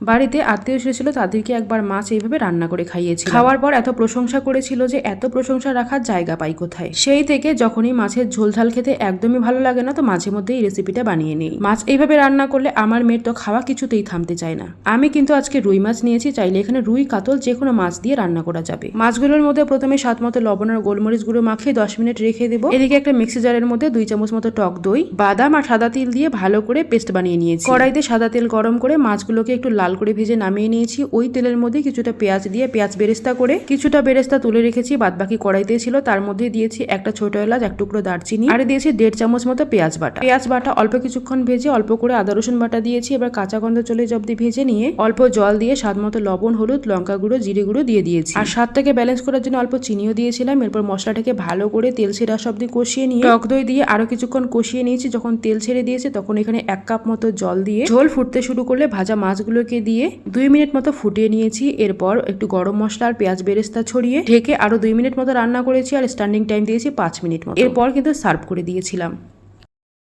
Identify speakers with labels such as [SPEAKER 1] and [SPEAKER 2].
[SPEAKER 1] বাড়িতে আত্মীয় এসেছিল, তাদেরকে একবার মাছ এইভাবে রান্না করে খাইয়েছি। খাওয়ার পর এত প্রশংসা করেছিল যে এত প্রশংসা রাখার জায়গা পাই কোথায়। সেই থেকে যখনই মাছের ঝোল ঝাল খেতে একদমই ভালো লাগে না, তো মাঝে মধ্যে এই রেসিপিটা বানিয়ে নিই। মাছ এইভাবে রান্না করলে আমার মেয়ের তো খাওয়া কিছুতেই থামতে চায় না। আমি কিন্তু আজকে রুই মাছ নিয়েছি, চাইলে এখানে রুই কাতল যে কোনো মাছ দিয়ে রান্না করা যাবে। মাছগুলোর মধ্যে প্রথমে স্বাদ মতো লবণ আর গোলমরিচ গুঁড়ো মাখিয়ে 10 মিনিট রেখে দেবো। এদিকে একটা মিক্সি জারের মধ্যে 2 চামচ মতো টক দই, বাদাম আর সাদা তিল দিয়ে ভালো করে পেস্ট বানিয়ে নিয়েছি। কড়াইতে সাদা তেল গরম করে মাছগুলোকে একটু লাল করে ভেজে নামিয়ে নিয়েছি। ওই তেলের মধ্যে কিছুটা পেঁয়াজ দিয়ে পেঁয়াজ বেরেস্তা করে কিছুটা বেরেস্তা তুলে রেখেছি, বাদ বাকি কড়াইতে ছিল। তার মধ্যে দিয়েছি একটা ছোট এলাচ, এক টুকরো দারচিনি, আর দিয়েছি 1.5 চামচ মতো পেঁয়াজ বাটা। অল্প কিছুক্ষণ ভেজে অল্প করে আদা রসুন বাটা দিয়েছি। এবার কাঁচা গন্ধ চলে যাওয়া অবধি ভেজে নিয়ে অল্প জল দিয়ে স্বাদ মতো লবণ, হলুদ, লঙ্কা গুঁড়ো, জিরে গুঁড়ো দিয়ে দিয়েছি। আর স্বাদটাকে ব্যালেন্স করার জন্য অল্প চিনিও দিয়েছিলাম। এরপর মশলাটাকে ভালো করে তেল ছেড়ে আসা অবধি কষিয়ে নিয়ে টক দই দিয়ে আরো কিছুক্ষণ কষিয়ে নিয়েছি। যখন তেল ছেড়ে দিয়েছে তখন এখানে 1 কাপ মতো জল দিয়ে ঝোল ফুটতে শুরু করলে ভাজা মাছগুলোকে দিয়ে 2 মিনিট মতো ফুটিয়ে নিয়েছি। এরপর একটু গরম মশলা আর পেঁয়াজ বেরেস্তা ছড়িয়ে ঢেকে আরো 2 মিনিট মতো রান্না করেছি, আর স্ট্যান্ডিং টাইম দিয়েছি 5 মিনিট মতো। এরপর কিন্তু সার্ভ করে দিয়েছিলাম।